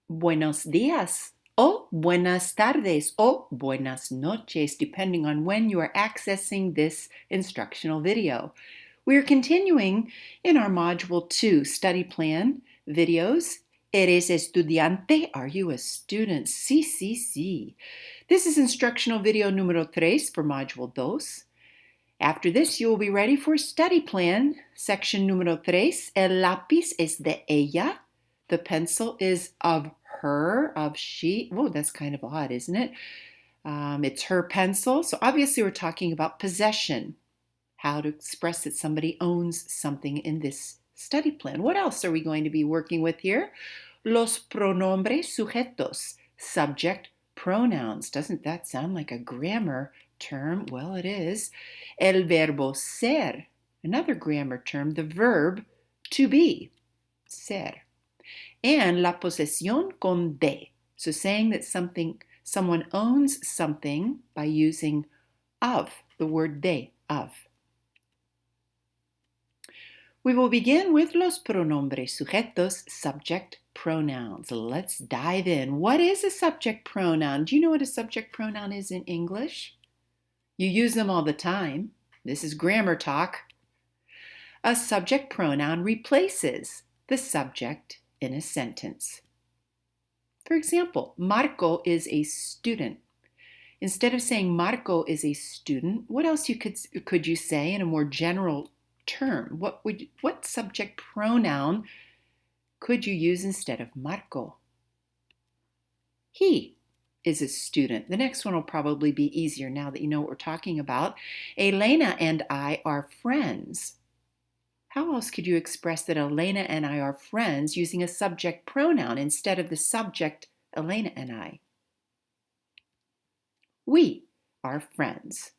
buenos días, o buenas tardes, o buenas noches, depending on when you are accessing this instructional video. We are continuing in our Module 2 study plan videos. ¿Eres estudiante? Are you a student? Sí, sí, sí. This is instructional video número 3 for Module 2. After this, you will be ready for study plan, section número 3. El lápiz es de ella. The pencil is of her, of she. Oh, that's kind of odd, isn't it? It's her pencil. So obviously we're talking about possession, how to express that somebody owns something in this study plan. What else are we going to be working with here? Los pronombres sujetos, subject pronouns. Doesn't that sound like a grammar term? Well, it is. El verbo ser, another grammar term, the verb to be, ser. And la posesión con de, so saying that someone owns something by using of, the word de, of. We will begin with los pronombres sujetos, subject pronouns. Let's dive in. What is a subject pronoun? Do you know what a subject pronoun is in English? You use them all the time. This is grammar talk. A subject pronoun replaces the subject in a sentence. For example, Marco is a student. Instead of saying Marco is a student, what else could you say in a more general term? What subject pronoun could you use instead of Marco? He is a student. The next one will probably be easier now that you know what we're talking about. Elena and I are friends. How else could you express that Elena and I are friends using a subject pronoun instead of the subject Elena and I? We are friends.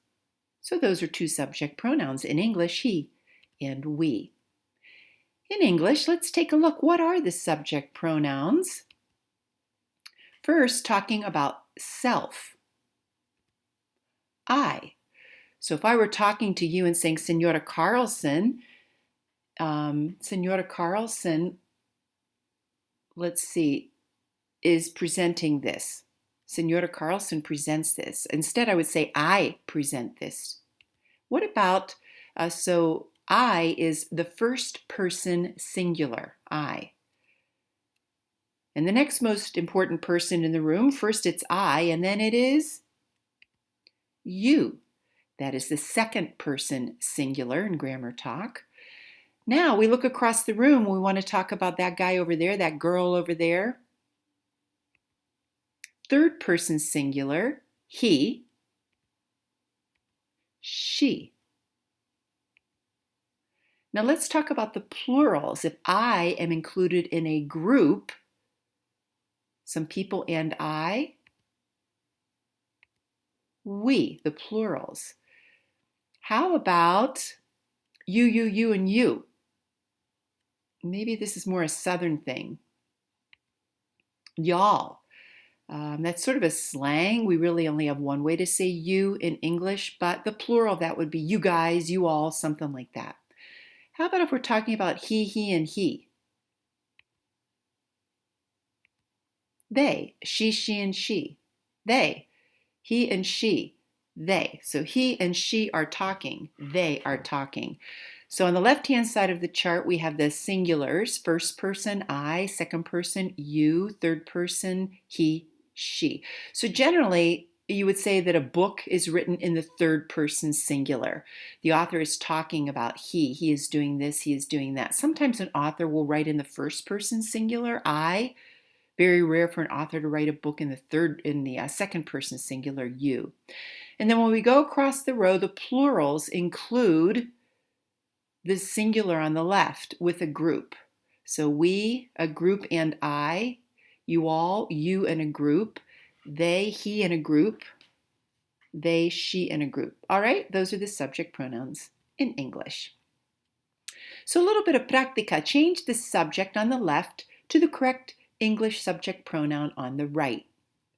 So those are two subject pronouns in English, he and we. In English, let's take a look. What are the subject pronouns? First, talking about self. I. So if I were talking to you and saying, Senora Carlson, let's see, is presenting this. Senora Carlson presents this. Instead, I would say, I present this. What about, so I is the first person singular, I. And the next most important person in the room, first it's I, and then it is you. That is the second person singular in grammar talk. Now we look across the room. We want to talk about that guy over there, that girl over there. Third person singular, he, she. Now let's talk about the plurals. If I am included in a group, some people and I, we, the plurals. How about you, and you? Maybe this is more a southern thing. Y'all. That's sort of a slang. We really only have one way to say you in English, but the plural of that would be you guys, you all, something like that. How about if we're talking about he, and he? They, she, and she. They, he and she, they. So he and she are talking. They are talking. So on the left-hand side of the chart, we have the singulars. First person, I. Second person, you. Third person, he, she. So generally, you would say that a book is written in the third person singular. The author is talking about he. He is doing this, he is doing that. Sometimes an author will write in the first person singular, I. Very rare for an author to write a book in the second person singular, you. And then when we go across the row, the plurals include the singular on the left with a group. So we, a group, and I, you all, you and a group, they, he and a group, they, she and a group. All right, those are the subject pronouns in English. So a little bit of práctica. Change the subject on the left to the correct English subject pronoun on the right.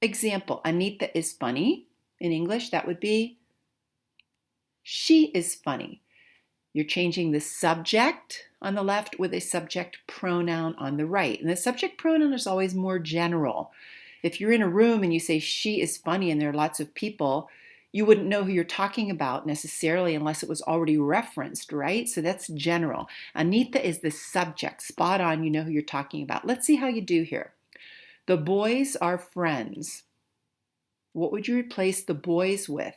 Example, Anita is funny. In English, that would be she is funny. You're changing the subject on the left with a subject pronoun on the right. And the subject pronoun is always more general. If you're in a room and you say she is funny and there are lots of people, you wouldn't know who you're talking about necessarily unless it was already referenced, right? So that's general. Anita is the subject. Spot on, you know who you're talking about. Let's see how you do here. The boys are friends. What would you replace the boys with?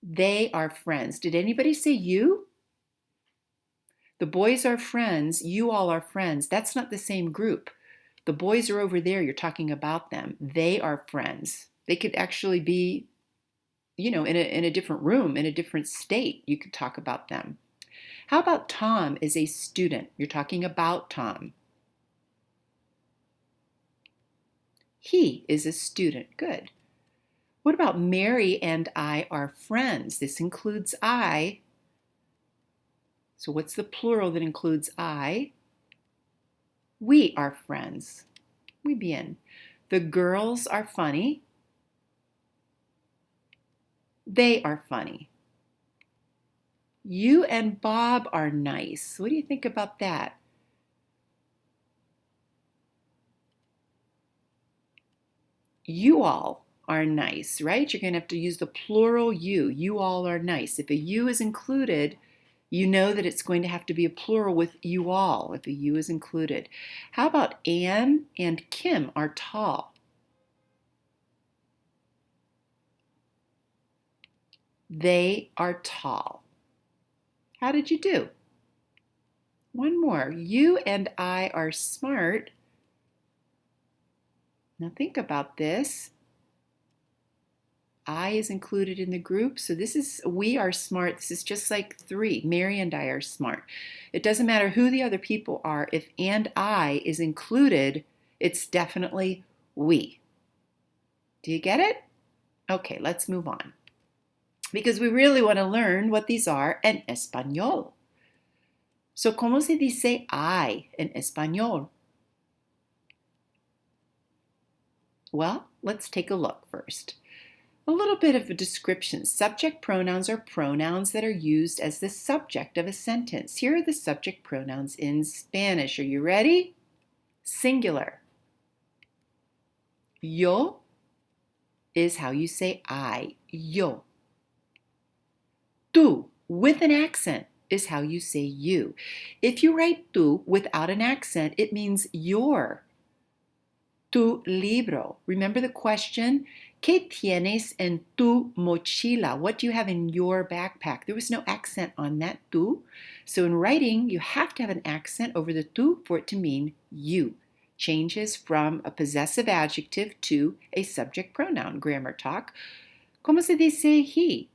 They are friends. Did anybody say you? The boys are friends. You all are friends. That's not the same group. The boys are over there. You're talking about them. They are friends. They could actually be, in a different room, in a different state. You could talk about them. How about Tom is a student? You're talking about Tom. He is a student. Good. What about Mary and I are friends? This includes I. So what's the plural that includes I? We are friends. Muy bien. The girls are funny. They are funny. You and Bob are nice. What do you think about that? You all are nice, right? You're going to have to use the plural you. You all are nice. If a you is included, you know that it's going to have to be a plural with you all if a you is included. How about Anne and Kim are tall? They are tall. How did you do? One more. You and I are smart. Now think about this. I is included in the group, so this is we are smart. This is just like 3. Mary and I are smart. It doesn't matter who the other people are. If and I is included, it's definitely we. Do you get it? Okay, let's move on. Because we really want to learn what these are in español. So, ¿cómo se dice I in español? Well, let's take a look first. A little bit of a description. Subject pronouns are pronouns that are used as the subject of a sentence. Here are the subject pronouns in Spanish. Are you ready? Singular. Yo is how you say I. Yo. Tú, with an accent, is how you say you. If you write tú without an accent, it means your. Tu libro. Remember the question? ¿Qué tienes en tu mochila? What do you have in your backpack? There was no accent on that tú. So in writing, you have to have an accent over the tú for it to mean you. Changes from a possessive adjective to a subject pronoun. Grammar talk. ¿Cómo se dice he?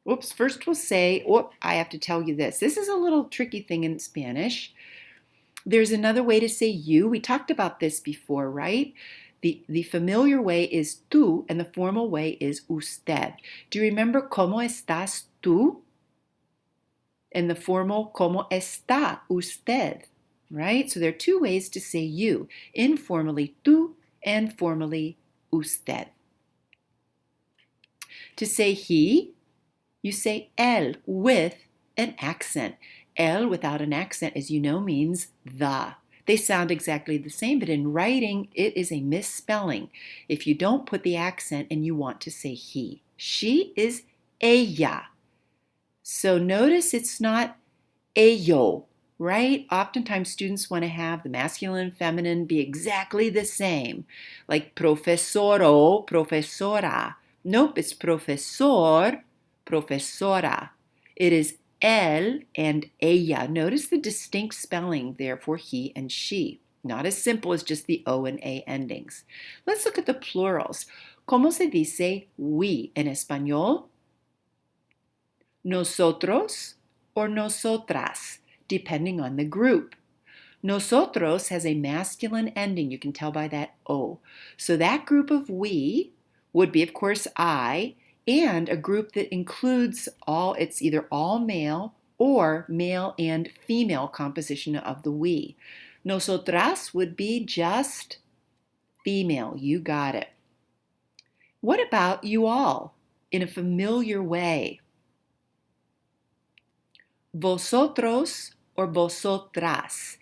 Oops, first we'll say, I have to tell you this. This is a little tricky thing in Spanish. There's another way to say you. We talked about this before, right? The familiar way is tú and the formal way is usted. Do you remember cómo estás tú? And the formal cómo está usted, right? So there are 2 ways to say you. Informally tú and formally usted. To say he, you say él with an accent. El without an accent, as you know, means the. They sound exactly the same, but in writing, it is a misspelling if you don't put the accent and you want to say he. She is ella. So notice it's not ello, right? Oftentimes students want to have the masculine and feminine be exactly the same, like profesoro, profesora. Nope, it's profesor, profesora. It is él and ella. Notice the distinct spelling there for he and she. Not as simple as just the O and A endings. Let's look at the plurals. ¿Cómo se dice we en español? Nosotros or nosotras, depending on the group. Nosotros has a masculine ending. You can tell by that O. So that group of we would be, of course, I, and a group that includes it's either all male or male and female composition of the we. Nosotras would be just female. You got it. What about you all in a familiar way? Vosotros or vosotras.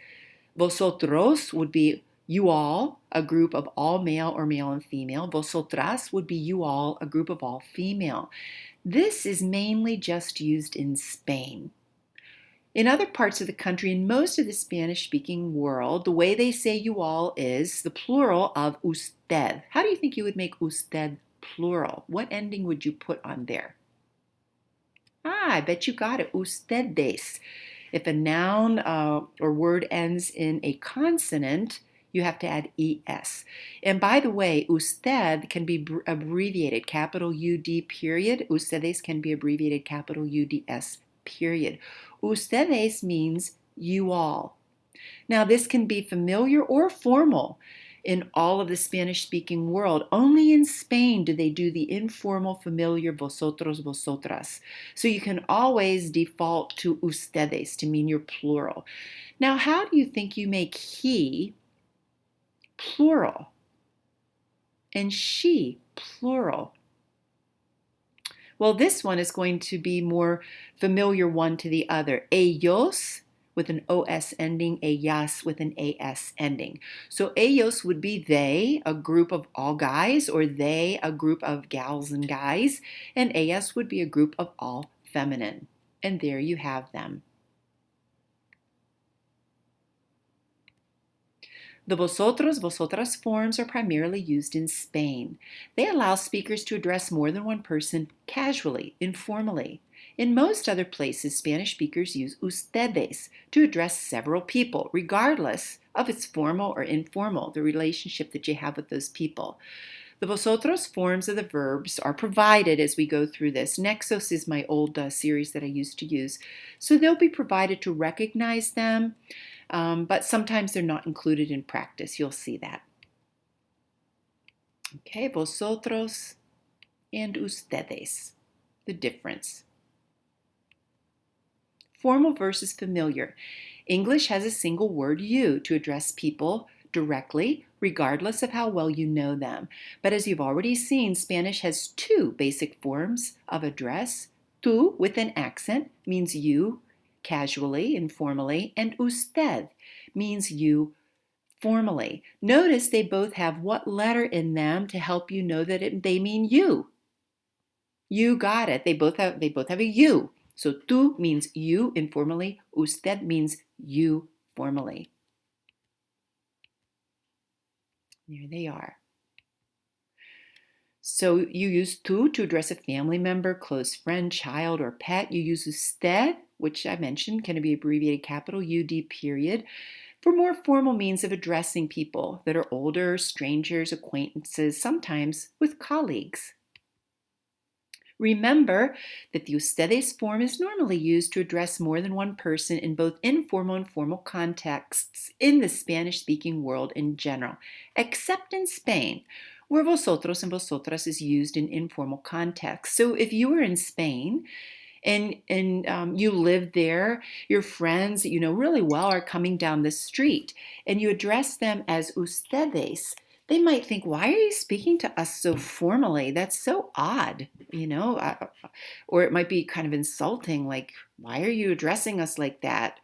Vosotros would be you all, a group of all male or male and female. Vosotras would be you all, a group of all female. This is mainly just used in Spain. In other parts of the country, in most of the Spanish-speaking world, the way they say you all is the plural of usted. How do you think you would make usted plural? What ending would you put on there? I bet you got it. Ustedes. If a noun or word ends in a consonant, you have to add es. And by the way, usted can be abbreviated, capital UD period. Ustedes can be abbreviated, capital UDS period. Ustedes means you all. Now, this can be familiar or formal in all of the Spanish-speaking world. Only in Spain do they do the informal, familiar vosotros, vosotras. So you can always default to ustedes to mean your plural. Now, how do you think you make he plural and she plural? Well, this one is going to be more familiar one to the other. Ellos with an OS ending, ellas with an AS ending. So ellos would be they, a group of all guys, or they, a group of gals and guys, and ellas would be a group of all feminine. And there you have them. The vosotros, vosotras forms are primarily used in Spain. They allow speakers to address more than one person casually, informally. In most other places, Spanish speakers use ustedes to address several people, regardless of its formal or informal, the relationship that you have with those people. The vosotros forms of the verbs are provided as we go through this. Nexos is my old series that I used to use. So they'll be provided to recognize them, but sometimes they're not included in practice. You'll see that. Okay, vosotros and ustedes, the difference. Formal versus familiar. English has a single word you to address people directly, regardless of how well you know them. But as you've already seen, Spanish has two basic forms of address. Tú with an accent means you, casually, informally, and usted means you, formally. Notice they both have what letter in them to help you know that they mean you. You got it. They both have a U. So tú means you informally, usted means you formally. There they are. So you use tú to address a family member, close friend, child, or pet. You use usted, which I mentioned can be abbreviated capital UD period, for more formal means of addressing people that are older, strangers, acquaintances, sometimes with colleagues. Remember that the ustedes form is normally used to address more than one person in both informal and formal contexts in the Spanish-speaking world in general, except in Spain, where vosotros and vosotras is used in informal contexts. So if you were in Spain and you live there, your friends that you know really well are coming down the street, and you address them as ustedes, they might think, why are you speaking to us so formally? That's so odd, you know? Or it might be kind of insulting, like, why are you addressing us like that?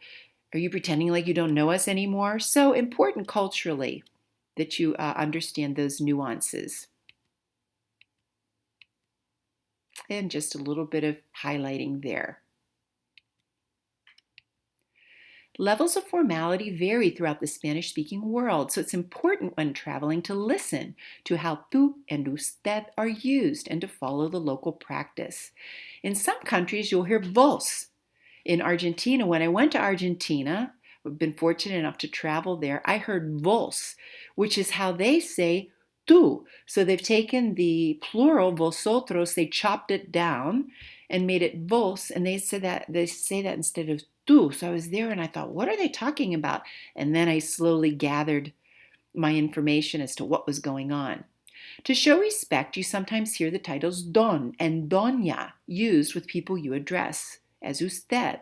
Are you pretending like you don't know us anymore? So important culturally that you understand those nuances. And just a little bit of highlighting there. Levels of formality vary throughout the Spanish-speaking world, so it's important when traveling to listen to how tú and usted are used and to follow the local practice. In some countries, you'll hear vos. In Argentina, when I went to Argentina, I've been fortunate enough to travel there, I heard vos, which is how they say tú. So they've taken the plural vosotros, they chopped it down and made it vos, and they say that instead of tú. So I was there and I thought, what are they talking about? And then I slowly gathered my information as to what was going on. To show respect, you sometimes hear the titles don and doña used with people you address as usted.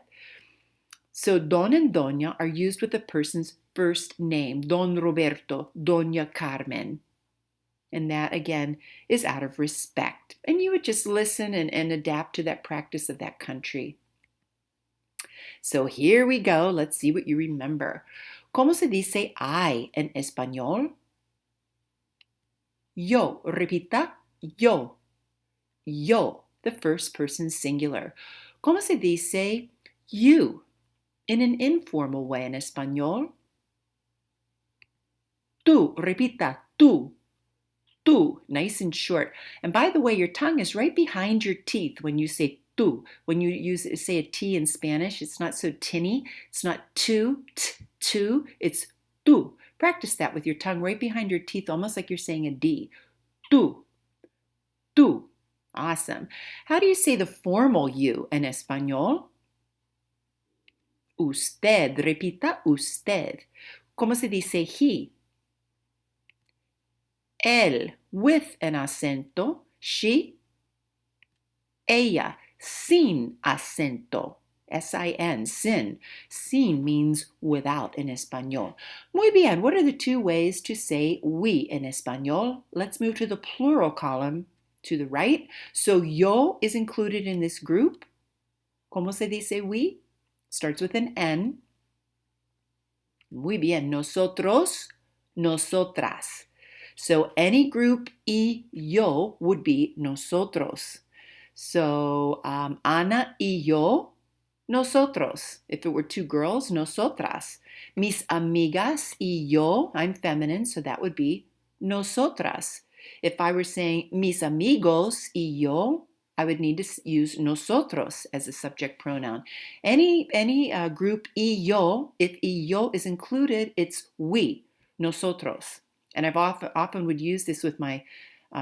So don and doña are used with a person's first name, Don Roberto, Doña Carmen. And that, again, is out of respect. And you would just listen and adapt to that practice of that country. So here we go. Let's see what you remember. ¿Cómo se dice I en español? Yo. Repita. Yo. Yo. The first person singular. ¿Cómo se dice you in an informal way en español? Tú. Repita. Tú. Tú. Nice and short. And by the way, your tongue is right behind your teeth when you say tú. When you say a T in Spanish, it's not so tinny. It's not tu, tu. It's tú. Practice that with your tongue right behind your teeth, almost like you're saying a D. Tú. Tú. Awesome. How do you say the formal you en español? Usted. Repita usted. ¿Cómo se dice he? Él, with an acento. She, ella, sin acento. S-I-N, sin. Sin means without in español. Muy bien. What are the two ways to say we in español? Let's move to the plural column to the right. So yo is included in this group. ¿Cómo se dice we? Starts with an N. Muy bien. Nosotros, nosotras. So any group y yo would be nosotros. So Ana y yo, nosotros. If it were two girls, nosotras. Mis amigas y yo, I'm feminine, so that would be nosotras. If I were saying mis amigos y yo, I would need to use nosotros as a subject pronoun. Any group y yo, if y yo is included, it's we, nosotros. And I've often would use this with my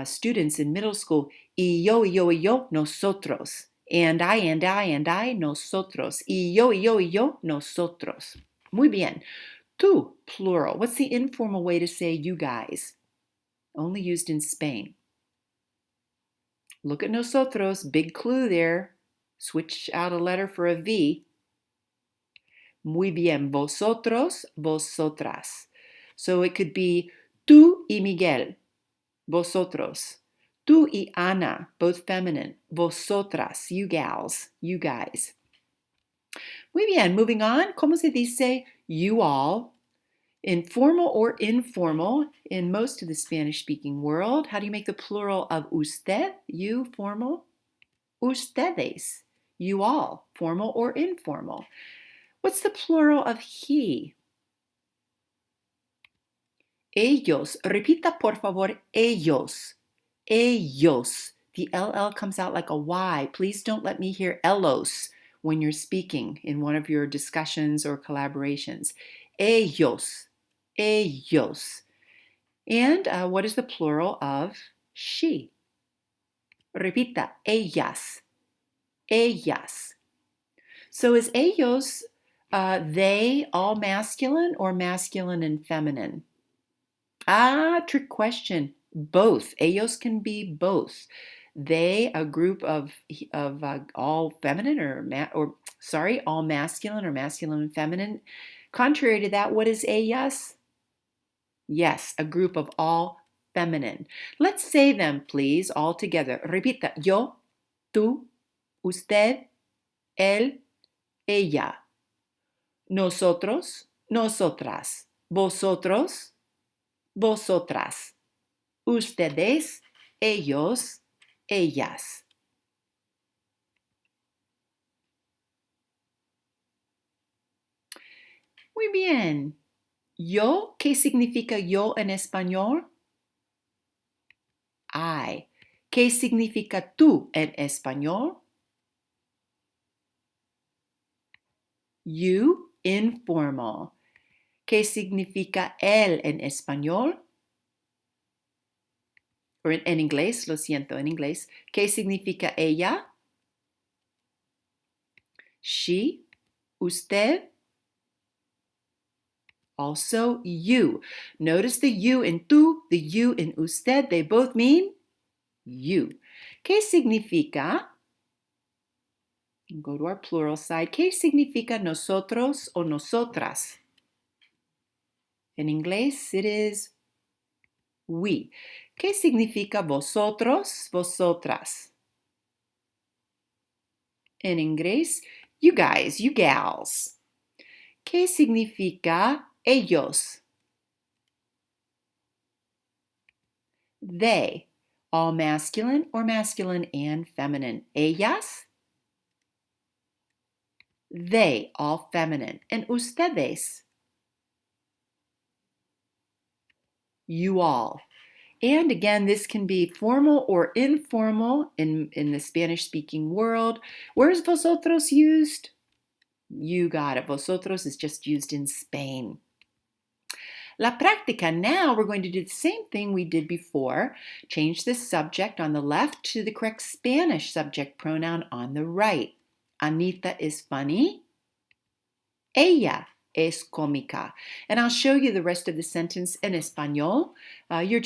students in middle school. Y yo, nosotros. And I, nosotros. Y yo, nosotros. Muy bien. Tú, plural. What's the informal way to say you guys? Only used in Spain. Look at nosotros. Big clue there. Switch out a letter for a V. Muy bien. Vosotros, vosotras. So it could be tú y Miguel, vosotros. Tú y Ana, both feminine. Vosotras, you gals, you guys. Muy bien, moving on. ¿Cómo se dice you all? In formal or informal, in most of the Spanish-speaking world, how do you make the plural of usted? You, formal. Ustedes, you all, formal or informal. What's the plural of he? Ellos. Repita, por favor, ellos. Ellos. The LL comes out like a Y. Please don't let me hear ellos when you're speaking in one of your discussions or collaborations. Ellos. Ellos. And what is the plural of she? Repita, ellas. Ellas. So is ellos, they, all masculine or masculine and feminine? Trick question. Both. Ellos can be both. They, a group of all feminine all masculine or masculine and feminine. Contrary to that, what is ellas? Yes, a group of all feminine. Let's say them, please, all together. Repita. Yo, tú, usted, él, ella. Nosotros, nosotras. Vosotros, vosotras. Ustedes, ellos, ellas. Muy bien. Yo, ¿qué significa yo en español? I. ¿Qué significa tú en español? You, informal. ¿Qué significa él en español? O en inglés, lo siento, en inglés. ¿Qué significa ella? She, usted. Also, you. Notice the you in tú, the you in usted. They both mean you. ¿Qué significa? Go to our plural side. ¿Qué significa nosotros o nosotras? En inglés, it is we. ¿Qué significa vosotros, vosotras? En inglés, You guys, you gals. ¿Qué significa ellos? They, all masculine or masculine and feminine. Ellas, they, all feminine. And ustedes, you all. And again, this can be formal or informal in the Spanish-speaking world. Where's vosotros used? You got it. Vosotros is just used in Spain. La práctica. Now we're going to do the same thing we did before. Change the subject on the left to the correct Spanish subject pronoun on the right. Anita is funny. Ella es cómica. And I'll show you the rest of the sentence in Espanol. You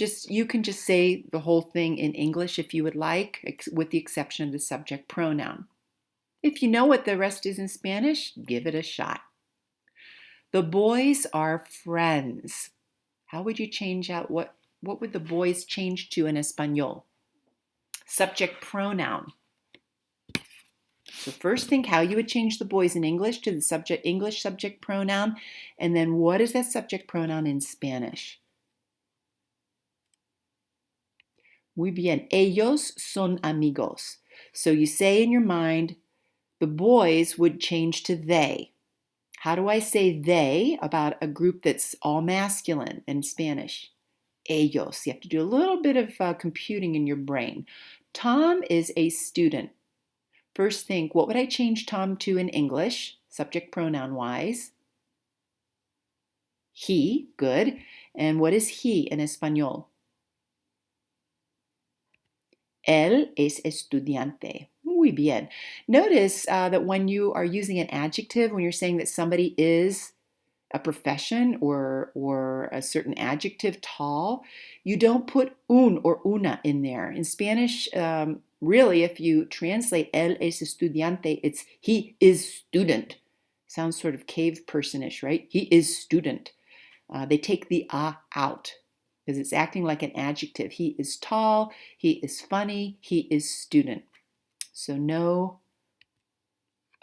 can just say the whole thing in English if you would like, with the exception of the subject pronoun. If you know what the rest is in Spanish, give it a shot. The boys are friends. How would you change out, what would the boys change to in Espanol? Subject pronoun. So first think how you would change the boys in English to the English subject pronoun, and then what is that subject pronoun in Spanish? Muy bien, ellos son amigos. So you say in your mind, the boys would change to they. How do I say they about a group that's all masculine in Spanish? Ellos. You have to do a little bit of computing in your brain. Tom is a student. First think, what would I change Tom to in English, subject pronoun wise? He, good. And what is he in Espanol? Él es estudiante. Muy bien. Notice that when you are using an adjective, when you're saying that somebody is a profession or a certain adjective, tall, you don't put un or una in there. In Spanish, really, if you translate él es estudiante, it's he is student. Sounds sort of cave personish, right? He is student. They take the a out because it's acting like an adjective. He is tall, he is funny, he is student. So no,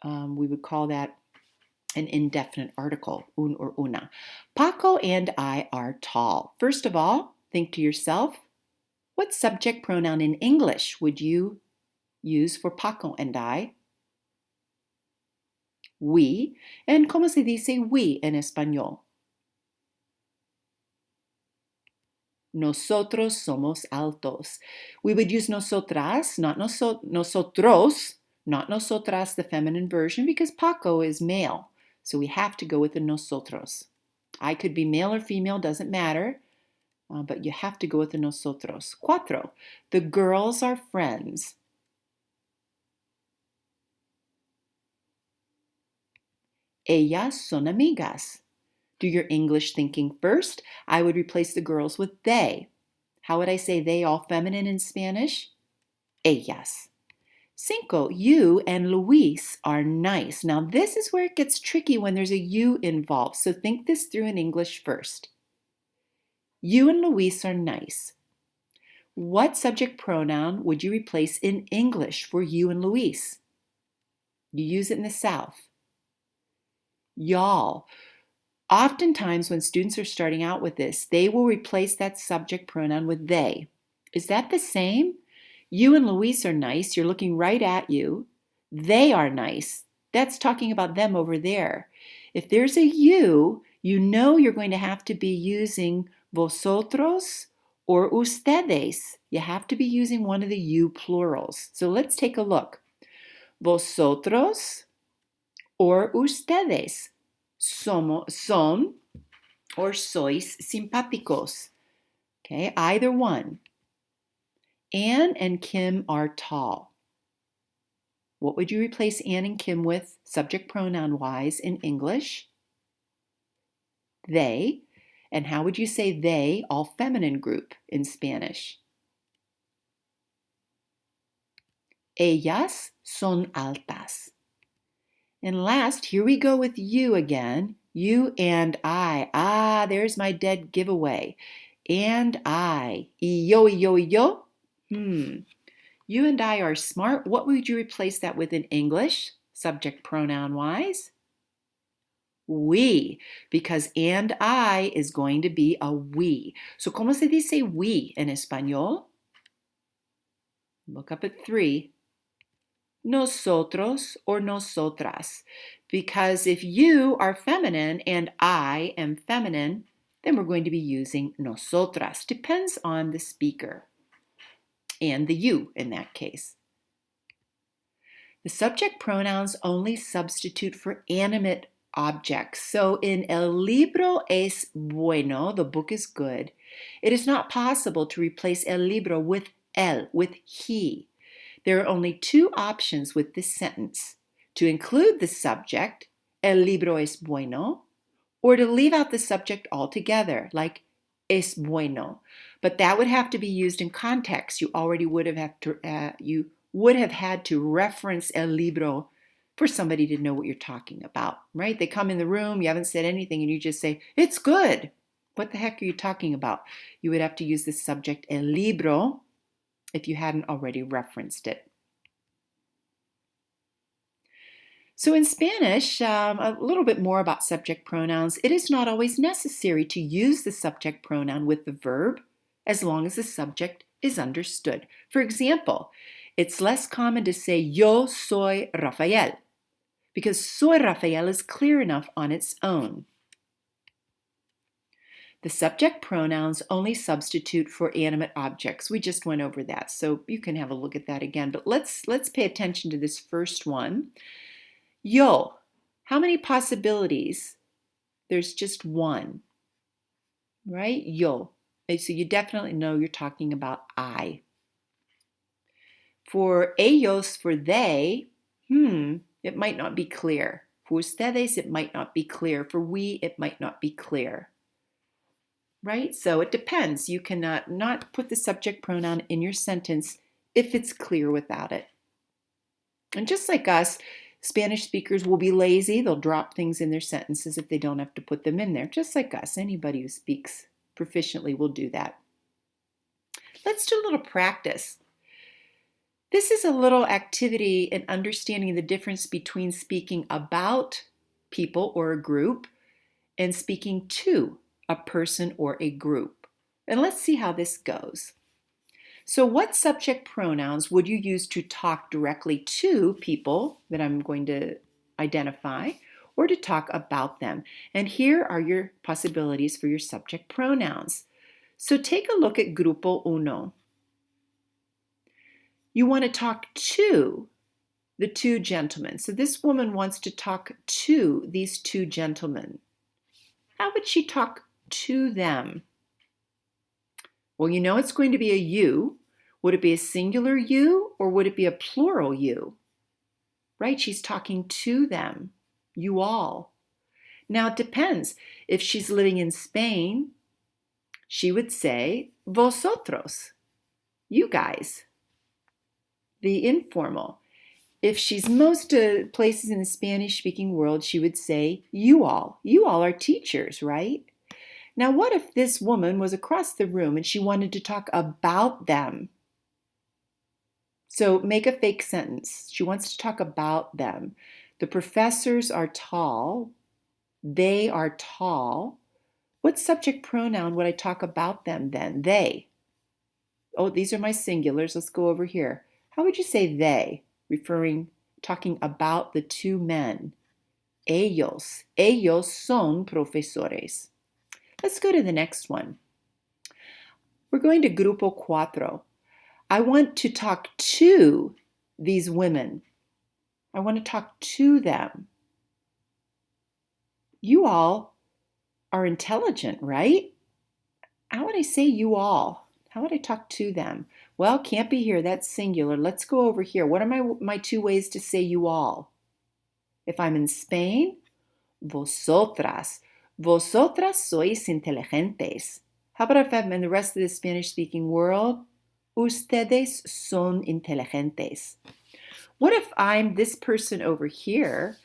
we would call that an indefinite article, un or una. Paco and I are tall. First of all, think to yourself, what subject pronoun in English would you use for Paco and I? We. And ¿cómo se dice we en español? Nosotros somos altos. We would use nosotras, not nosotros, not nosotras, the feminine version, because Paco is male. So we have to go with the nosotros. I could be male or female, doesn't matter, but you have to go with the nosotros. Cuatro. The girls are friends. Ellas son amigas. Do your English thinking first. I would replace the girls with they. How would I say they, all feminine in Spanish? Ellas. Cinco, you and Luis are nice. Now this is where it gets tricky when there's a you involved, so think this through in English first. You and Luis are nice. What subject pronoun would you replace in English for you and Luis? You use it in the South. Y'all. Oftentimes when students are starting out with this, they will replace that subject pronoun with they. Is that the same? You and Luis are nice. You're looking right at you. They are nice. That's talking about them over there. If there's a you, you know you're going to have to be using vosotros or ustedes. You have to be using one of the you plurals. So let's take a look. Vosotros or ustedes. Son or sois simpáticos. Okay, either one. Anne and Kim are tall. What would you replace Anne and Kim with, subject pronoun wise, in English? They. And how would you say they, all feminine group, in Spanish? Ellas son altas. And last, here we go with you again. You and I. Ah, there's my dead giveaway. And I. Y yo. You and I are smart. What would you replace that with in English? subject pronoun wise? We, because and I is going to be a we. So, ¿cómo se dice we en español? Look up at 3. Nosotros or nosotras. Because if you are feminine and I am feminine, then we're going to be using nosotras. Depends on the speaker and the you in that case. The subject pronouns only substitute for animate objects. So in el libro es bueno, the book is good, it is not possible to replace el libro with él, with he. There are only 2 options with this sentence: to include the subject, el libro es bueno, or to leave out the subject altogether, like es bueno. But that would have to be used in context. You already would have had to reference el libro for somebody to know what you're talking about, right? They come in the room, you haven't said anything, and you just say, it's good. What the heck are you talking about? You would have to use the subject el libro if you hadn't already referenced it. So in Spanish, a little bit more about subject pronouns. It is not always necessary to use the subject pronoun with the verb as long as the subject is understood. For example, it's less common to say yo soy Rafael because soy Rafael is clear enough on its own. The subject pronouns only substitute for animate objects. We just went over that, so you can have a look at that again. But let's pay attention to this first one. Yo, how many possibilities? There's just one, right? Yo. So you definitely know you're talking about I. For ellos, for they, it might not be clear. For ustedes, it might not be clear. For we, it might not be clear. Right? So it depends. You cannot not put the subject pronoun in your sentence if it's clear without it. And just like us, Spanish speakers will be lazy. They'll drop things in their sentences if they don't have to put them in there. Just like us. Anybody who speaks proficiently will do that. Let's do a little practice. This is a little activity in understanding the difference between speaking about people or a group and speaking to a person or a group. And let's see how this goes. So what subject pronouns would you use to talk directly to people that I'm going to identify or to talk about them? And here are your possibilities for your subject pronouns. So take a look at Grupo Uno. You want to talk to the 2 gentlemen. So this woman wants to talk to these 2 gentlemen. How would she talk to them? Well, you know it's going to be a you. Would it be a singular you or would it be a plural you? Right? She's talking to them, you all. Now it depends. If she's living in Spain, she would say vosotros, you guys, the informal. If she's most places in the Spanish-speaking world, she would say you all. You all are teachers, right? Now, what if this woman was across the room and she wanted to talk about them? So make a fake sentence. She wants to talk about them. The professors are tall. They are tall. What subject pronoun would I talk about them then? They. Oh, these are my singulars. Let's go over here. How would you say they? Talking about the 2 men. Ellos. Ellos son profesores. Let's go to the next one. We're going to Grupo Cuatro. I want to talk to these women. I want to talk to them. You all are intelligent, right? How would I say you all? How would I talk to them? Well, can't be here. That's singular. Let's go over here. What are my 2 ways to say you all? If I'm in Spain, vosotras. Vosotras sois inteligentes. How about if I'm in the rest of the Spanish-speaking world? Ustedes son inteligentes. What if I'm this person over here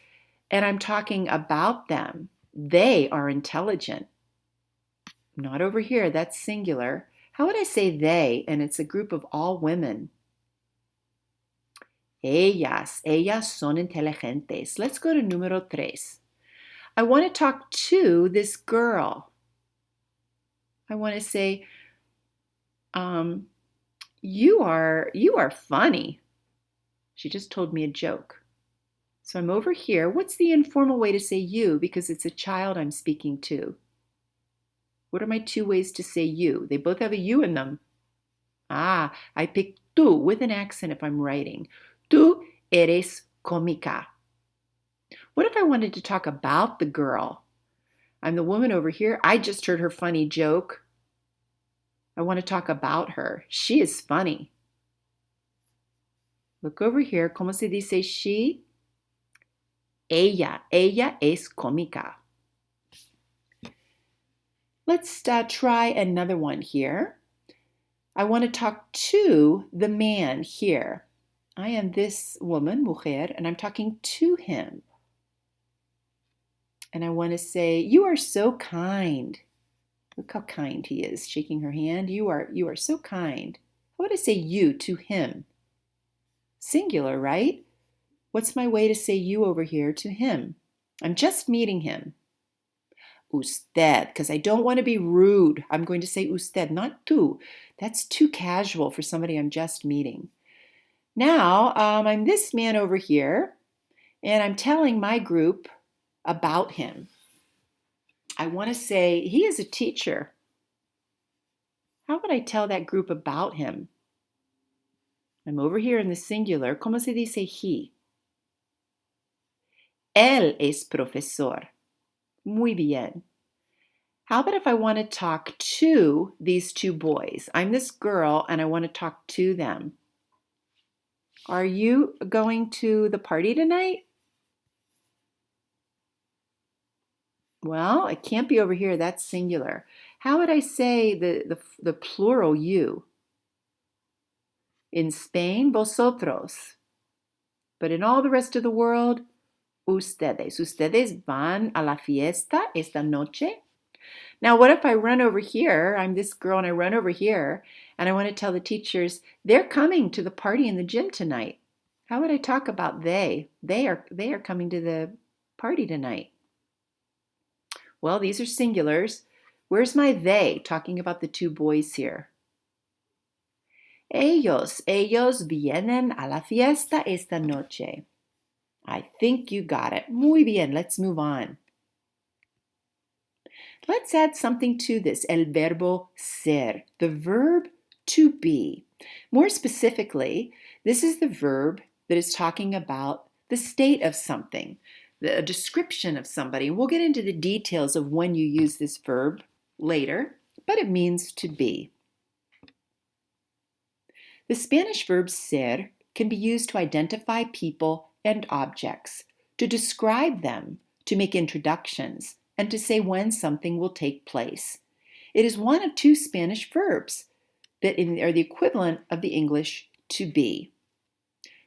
and I'm talking about them? They are intelligent. Not over here, that's singular. How would I say they and it's a group of all women? Ellas son inteligentes. Let's go to número 3. I want to talk to this girl. I want to say, you are funny. She just told me a joke. So I'm over here. What's the informal way to say you? Because it's a child I'm speaking to. What are my 2 ways to say you? They both have a U in them. I picked tú with an accent if I'm writing. Tú eres cómica. What if I wanted to talk about the girl? I'm the woman over here. I just heard her funny joke. I want to talk about her. She is funny. Look over here. ¿Cómo se dice she? Ella es cómica. Let's try another one here. I want to talk to the man here. I am this woman, mujer, and I'm talking to him. And I want to say, you are so kind. Look how kind he is, shaking her hand. You are so kind. How would I say you to him? Singular, right? What's my way to say you over here to him? I'm just meeting him. Usted, because I don't want to be rude. I'm going to say usted, not tú. That's too casual for somebody I'm just meeting. Now, I'm this man over here, and I'm telling my group about him. I want to say he is a teacher. How would I tell that group about him? I'm over here in the singular. ¿Cómo se dice he? Él es profesor. Muy bien. How about if I want to talk to these 2 boys? I'm this girl and I want to talk to them. Are you going to the party tonight? Well, it can't be over here. That's singular. How would I say the plural you? In Spain, vosotros. But in all the rest of the world, ustedes. Ustedes van a la fiesta esta noche? Now, what if I run over here? I'm this girl and I run over here and I want to tell the teachers they're coming to the party in the gym tonight. How would I talk about they? They are coming to the party tonight. Well, these are singulars. Where's my they? Talking about the 2 boys here. Ellos vienen a la fiesta esta noche. I think you got it. Muy bien, let's move on. Let's add something to this, el verbo ser, the verb to be. More specifically, this is the verb that is talking about the state of something, a description of somebody. We'll get into the details of when you use this verb later, but it means to be. The Spanish verb ser can be used to identify people and objects, to describe them, to make introductions, and to say when something will take place. It is one of 2 Spanish verbs that are the equivalent of the English to be.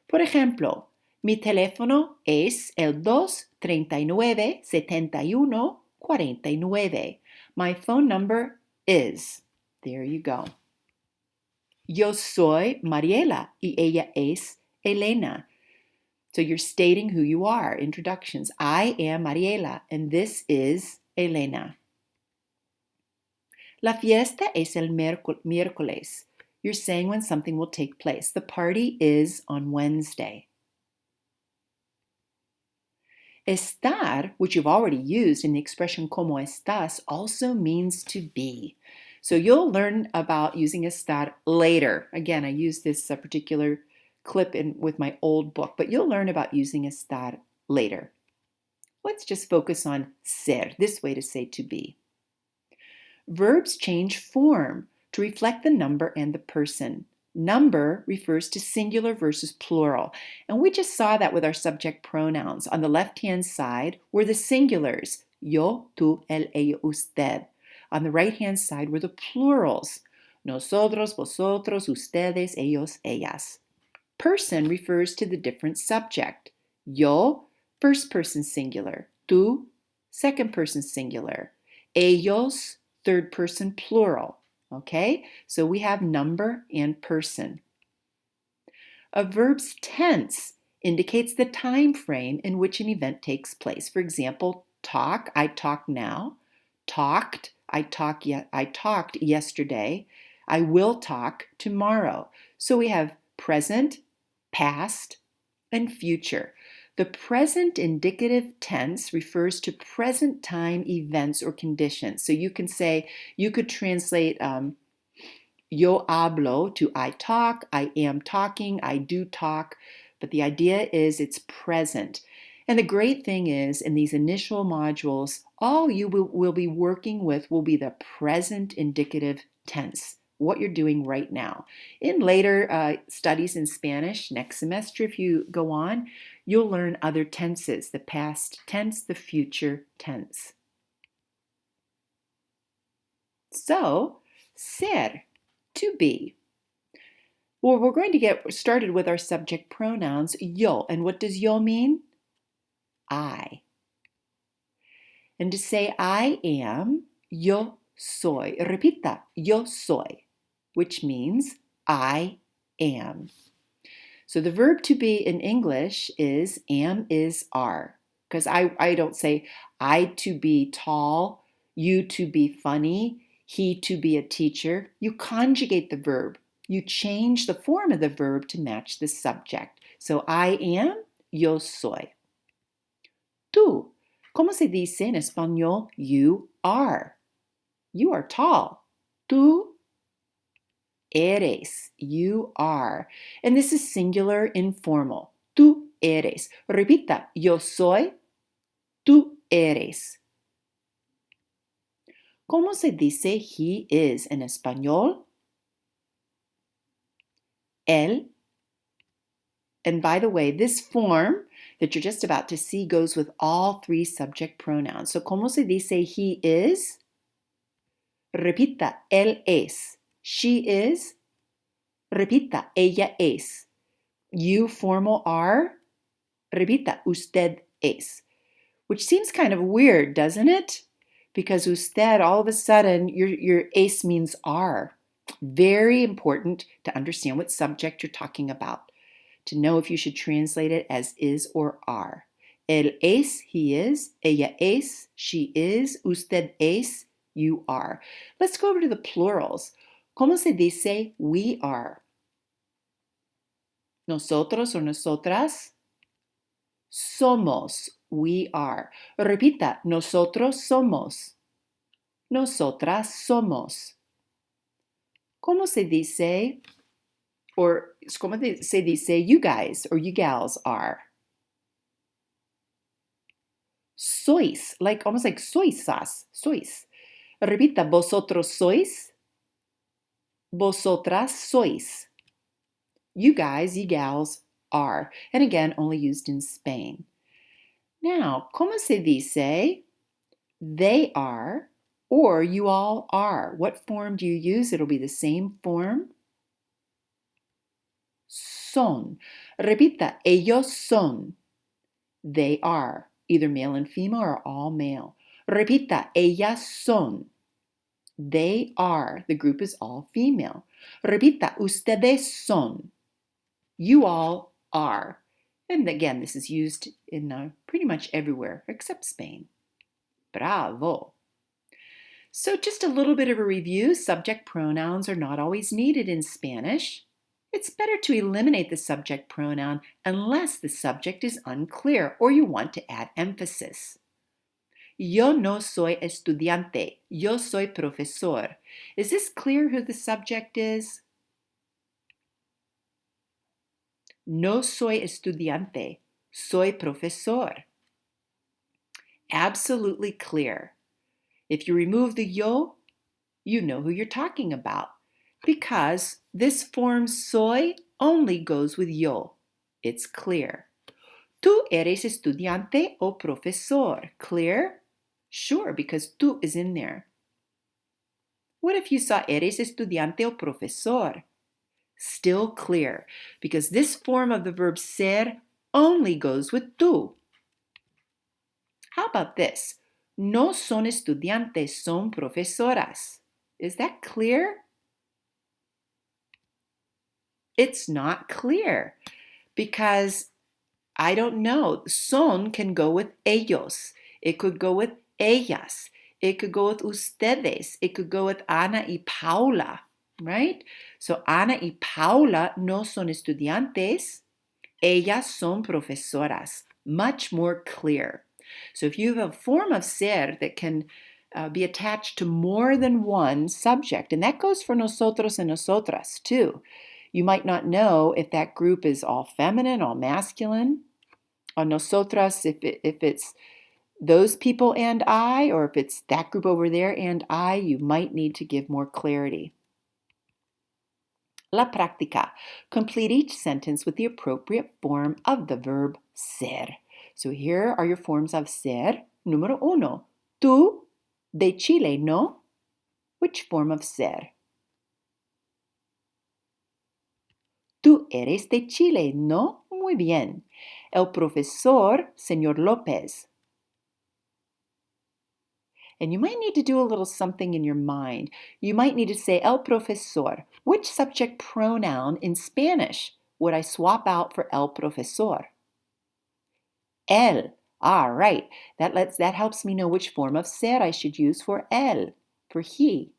Por ejemplo, mi teléfono es el 239-71-49. My phone number is. There you go. Yo soy Mariela y ella es Elena. So you're stating who you are. Introductions. I am Mariela and this is Elena. La fiesta es el miércoles. You're saying when something will take place. The party is on Wednesday. Estar, which you've already used in the expression como estás, also means to be. So you'll learn about using estar later. Again, I use this particular clip with my old book, but you'll learn about using estar later. Let's just focus on ser, this way to say to be. Verbs change form to reflect the number and the person. Number refers to singular versus plural, and we just saw that with our subject pronouns. On the left-hand side were the singulars, yo, tú, él, ella, usted. On the right-hand side were the plurals, nosotros, vosotros, ustedes, ellos, ellas. Person refers to the different subject. Yo, first person singular. Tú, second person singular. Ellos, third person plural. Okay, so we have number and person. A verb's tense indicates the time frame in which an event takes place. For example, talk, I talk now. Talked, I talked yesterday. I will talk tomorrow. So we have present, past, and future. The present indicative tense refers to present time events or conditions. So you could translate yo hablo to I talk, I am talking, I do talk, but the idea is it's present. And the great thing is, in these initial modules, all you will be working with will be the present indicative tense, what you're doing right now. In later studies in Spanish, next semester, if you go on, you'll learn other tenses, the past tense, the future tense. So, ser, to be. Well, we're going to get started with our subject pronouns, yo. And what does yo mean? I. And to say I am, yo soy. Repita, yo soy, which means I am. So the verb to be in English is am, is, are. Because I don't say I to be tall, you to be funny, he to be a teacher. You conjugate the verb. You change the form of the verb to match the subject. So I am, yo soy. Tú. ¿Cómo se dice en español? You are. You are tall. Tú eres. You are. And this is singular informal. Tú eres. Repita. Yo soy. Tú eres. ¿Cómo se dice he is en español? Él. And by the way, this form that you're just about to see goes with all three subject pronouns. So, ¿cómo se dice he is? Repita, él es. She is. Repita, ella es. You formal are. Repita, usted es. Which seems kind of weird, doesn't it? Because usted, all of a sudden, your es means are. Very important to understand what subject you're talking about, to know if you should translate it as is or are. Él es, he is. Ella es, she is. Usted es, you are. Let's go over to the plurals. ¿Cómo se dice we are? Nosotros o nosotras. Somos, we are. Repita, nosotros somos. Nosotras somos. ¿Cómo se dice, or cómo se dice you guys or you gals are? Sois, almost like soisas, sois. Repita, vosotros sois. Vosotras sois. You guys, you gals are. And again, only used in Spain. Now, ¿cómo se dice they are or you all are? What form do you use? It'll be the same form. Son. Repita, ellos son. They are. Either male and female or all male. Repita, ellas son. They are. The group is all female. Repita, ustedes son. You all are. And again, this is used in pretty much everywhere except Spain. Bravo. So just a little bit of a review. Subject pronouns are not always needed in Spanish. It's better to eliminate the subject pronoun unless the subject is unclear or you want to add emphasis. Yo no soy estudiante. Yo soy profesor. Is this clear who the subject is? No soy estudiante. Soy profesor. Absolutely clear. If you remove the yo, you know who you're talking about, because this form soy only goes with yo. It's clear. ¿Tú eres estudiante o profesor? Clear? Sure, because tú is in there. What if you saw eres estudiante o profesor? Still clear, because this form of the verb ser only goes with tú. How about this? No son estudiantes, son profesoras. Is that clear? It's not clear because I don't know. Son can go with ellos. It could go with ellas. It could go with ustedes. It could go with Ana y Paula, right? So Ana y Paula no son estudiantes. Ellas son profesoras. Much more clear. So if you have a form of ser that can be attached to more than one subject, and that goes for nosotros and nosotras too. You might not know if that group is all feminine, all masculine. On nosotras, if it's those people and I, or if it's that group over there and I, you might need to give more clarity. La práctica. Complete each sentence with the appropriate form of the verb ser. So here are your forms of ser. Número uno. Tú de Chile, ¿no? Which form of ser? Tú eres de Chile, ¿no? Muy bien. El profesor, señor López. And you might need to do a little something in your mind. You might need to say el profesor. Which subject pronoun in Spanish would I swap out for el profesor? El. All right. That helps me know which form of ser I should use for él, for he.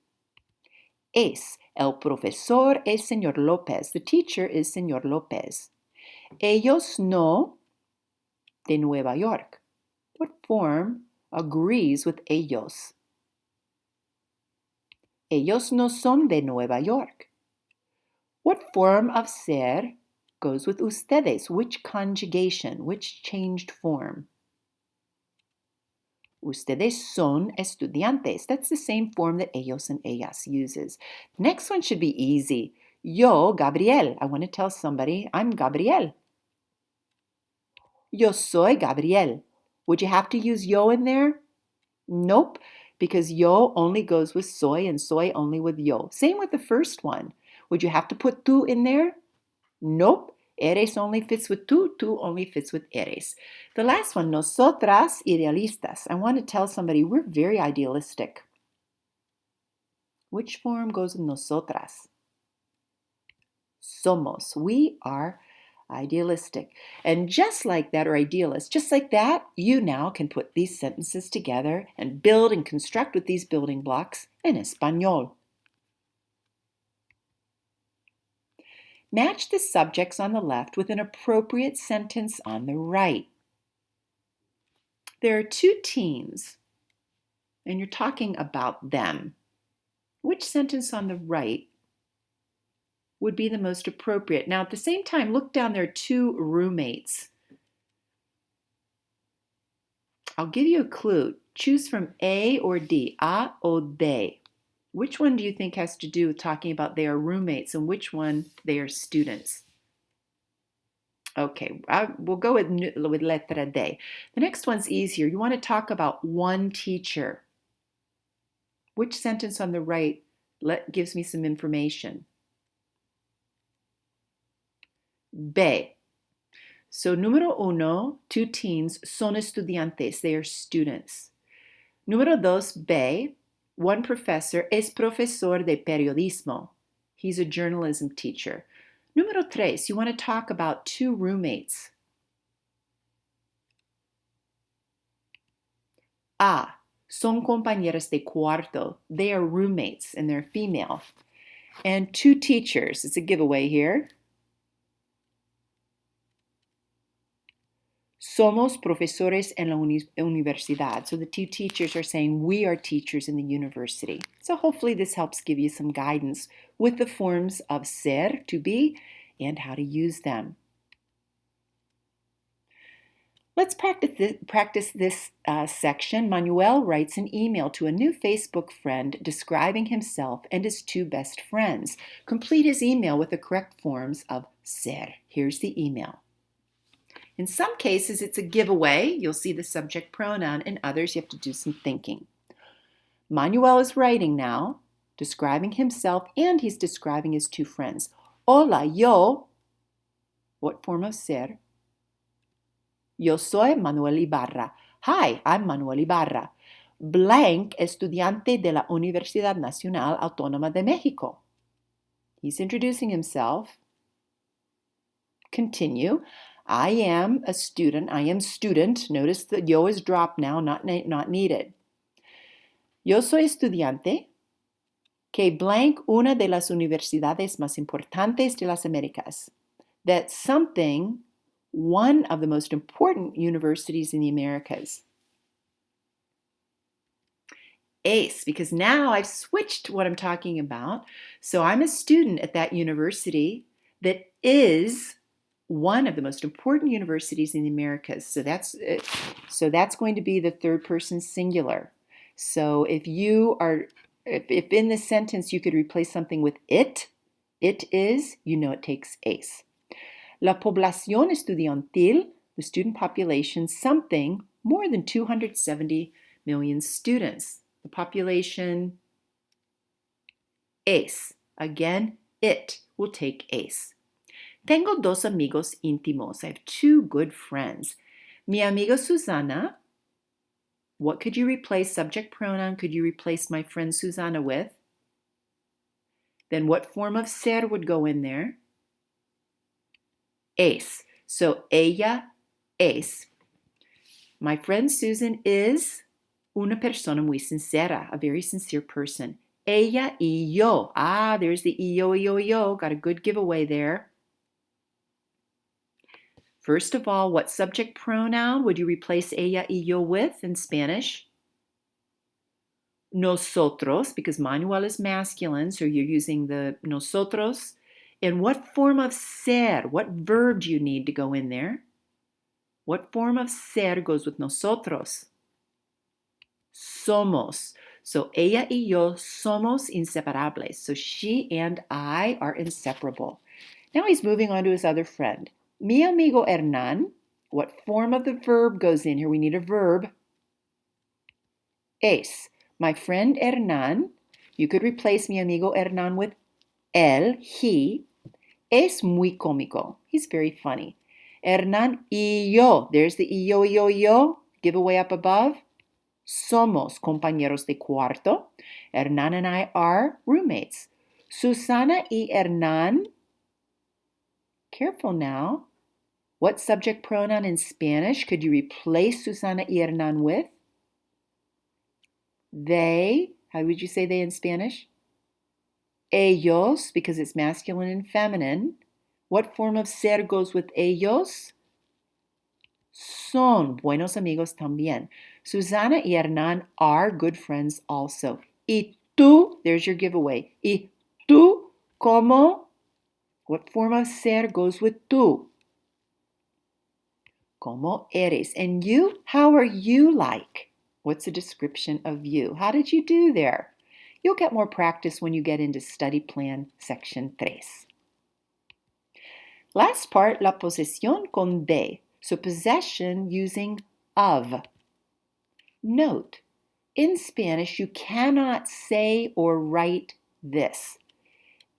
Es. El profesor es señor López. The teacher is señor López. Ellos no de Nueva York. What form agrees with ellos? Ellos no son de Nueva York. What form of ser goes with ustedes? Which conjugation? Which changed form? Ustedes son estudiantes. That's the same form that ellos and ellas uses. Next one should be easy. Yo, Gabriel. I want to tell somebody I'm Gabriel. Yo soy Gabriel. Would you have to use yo in there? Nope, because yo only goes with soy and soy only with yo. Same with the first one. Would you have to put tú in there? Nope. Eres only fits with tú only fits with eres. The last one, nosotras idealistas. I want to tell somebody we're very idealistic. Which form goes with nosotras? Somos. We are idealistic. And just like that, or idealist, just like that, you now can put these sentences together and build and construct with these building blocks in Espanol. Match the subjects on the left with an appropriate sentence on the right. There are two teens, and you're talking about them. Which sentence on the right would be the most appropriate? Now, at the same time, look down, there are two roommates. I'll give you a clue. Choose from A or D, A o de. Which one do you think has to do with talking about they are roommates and which one they are students? Okay, we'll go with letra D. The next one's easier. You want to talk about one teacher. Which sentence on the right gives me some information? B. So, número uno, two teens son estudiantes. They are students. Número dos, B. One professor es profesor de periodismo. He's a journalism teacher. Número tres, you want to talk about two roommates. A. Son compañeras de cuarto. They are roommates and they're female. And two teachers. It's a giveaway here. Somos profesores en la universidad. So the two teachers are saying we are teachers in the university. So hopefully this helps give you some guidance with the forms of ser, to be, and how to use them. Let's practice this section. Manuel writes an email to a new Facebook friend describing himself and his two best friends. Complete his email with the correct forms of ser. Here's the email. In some cases, it's a giveaway. You'll see the subject pronoun. In others, you have to do some thinking. Manuel is writing now, describing himself, and he's describing his two friends. Hola, yo. What form of ser? Yo soy Manuel Ibarra. Hi, I'm Manuel Ibarra. Blank, estudiante de la Universidad Nacional Autónoma de México. He's introducing himself. continue. I am a student. I am student. Notice the yo is dropped now, not needed. Yo soy estudiante que blank una de las universidades más importantes de las Américas. That something, one of the most important universities in the Americas. ACE, because now I've switched what I'm talking about. So I'm a student at that university that is one of the most important universities in the Americas. So that's going to be the third person singular. So if in the sentence you could replace something with it is, you know it takes ACE. La población estudiantil, the student population, something more than 270 million students. The population, ACE. Again, it will take ACE. Tengo dos amigos íntimos. I have two good friends. Mi amiga Susana. What could you replace? Subject pronoun could you replace my friend Susana with? Then what form of ser would go in there? ACE. So ella es. My friend Susan is una persona muy sincera, a very sincere person. Ella y yo. Ah, there's the yo. Got a good giveaway there. First of all, what subject pronoun would you replace ella y yo with in Spanish? Nosotros, because Manuel is masculine, so you're using the nosotros. And what form of ser, what verb do you need to go in there? What form of ser goes with nosotros? Somos. So ella y yo somos inseparables. So she and I are inseparable. Now he's moving on to his other friend. Mi amigo Hernan. What form of the verb goes in here? We need a verb. Es. My friend Hernan. You could replace mi amigo Hernan with él, he. Es muy cómico. He's very funny. Hernan y yo. There's the yo. Giveaway up above. Somos compañeros de cuarto. Hernan and I are roommates. Susana y Hernan. Careful now. What subject pronoun in Spanish could you replace Susana y Hernan with? They. How would you say they in Spanish? Ellos, because it's masculine and feminine. What form of ser goes with ellos? Son buenos amigos también. Susana y Hernan are good friends also. Y tú, there's your giveaway. Y tú, ¿cómo? What form of ser goes with tú? ¿Cómo eres? And you, how are you like? What's a description of you? How did you do there? You'll get more practice when you get into study plan section 3. Last part, la posesión con de. So possession using of. Note, in Spanish you cannot say or write this.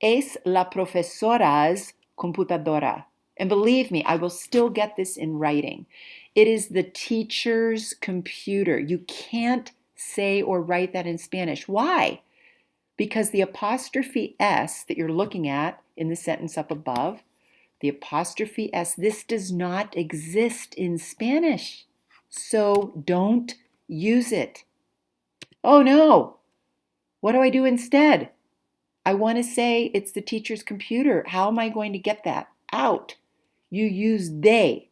Es la profesora's computadora. And believe me, I will still get this in writing. It is the teacher's computer. You can't say or write that in Spanish. Why? Because the apostrophe S that you're looking at in the sentence up above, the apostrophe S, this does not exist in Spanish. So don't use it. Oh no! What do I do instead? I want to say it's the teacher's computer. How am I going to get that out? You use de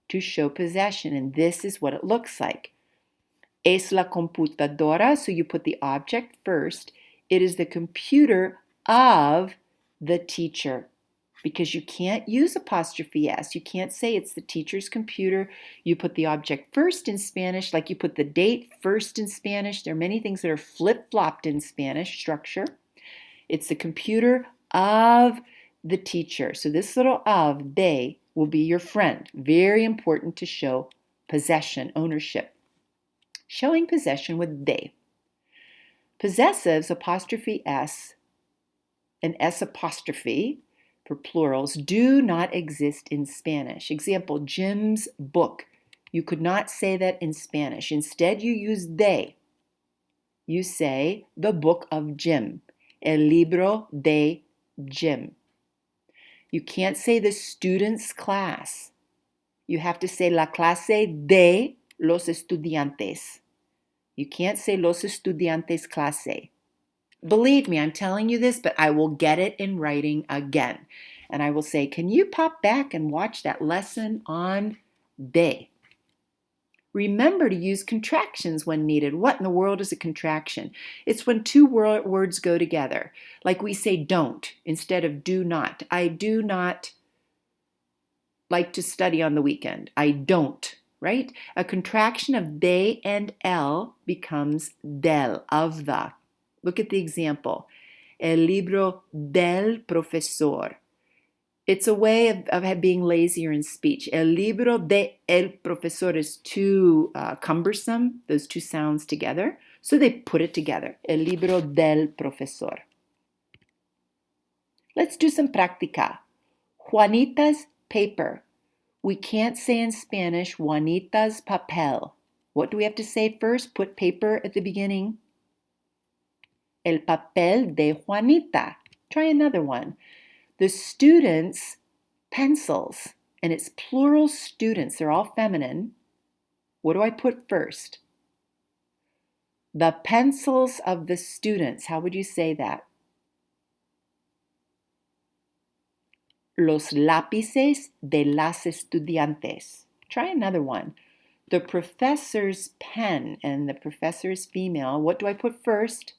to show possession, and this is what it looks like. Es la computadora, so you put the object first. It is the computer of the teacher, because you can't use apostrophe S. You can't say it's the teacher's computer. You put the object first in Spanish, like you put the date first in Spanish. There are many things that are flip-flopped in Spanish structure. It's the computer of the teacher. So this little of, de, will be your friend. Very important to show possession, ownership. Showing possession with de. Possessives, apostrophe S, and S apostrophe, for plurals, do not exist in Spanish. Example, Jim's book. You could not say that in Spanish. Instead, you use de. You say the book of Jim. El libro de Jim. You can't say the student's class. You have to say la clase de los estudiantes. You can't say los estudiantes clase. Believe me, I'm telling you this, but I will get it in writing again. And I will say, can you pop back and watch that lesson on de? Remember to use contractions when needed. What in the world is a contraction? It's when two words go together. Like we say don't instead of do not. I do not like to study on the weekend. I don't, right? A contraction of de and el becomes del, of the. Look at the example. El libro del profesor. It's a way of being lazier in speech. El libro de el profesor is too cumbersome, those two sounds together. So they put it together. El libro del profesor. Let's do some práctica. Juanita's paper. We can't say in Spanish, Juanita's papel. What do we have to say first? Put paper at the beginning. El papel de Juanita. Try another one. The students' pencils, and it's plural students, they're all feminine. What do I put first? The pencils of the students. How would you say that? Los lápices de las estudiantes. Try another one. The professor's pen, and the professor is female. What do I put first?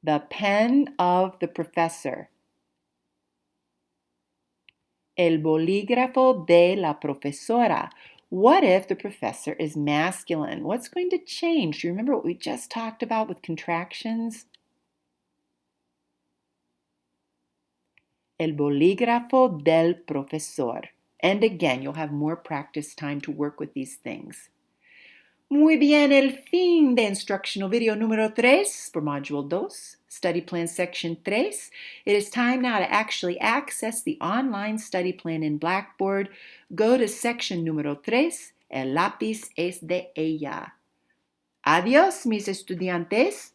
The pen of the professor. El bolígrafo de la profesora. What if the professor is masculine? What's going to change? Do you remember what we just talked about with contractions? El bolígrafo del profesor. And again, you'll have more practice time to work with these things. Muy bien, el fin de instructional video número 3 for Module 2, Study Plan Section 3. It is time now to actually access the online study plan in Blackboard. Go to section número 3, el lápiz es de ella. Adiós, mis estudiantes.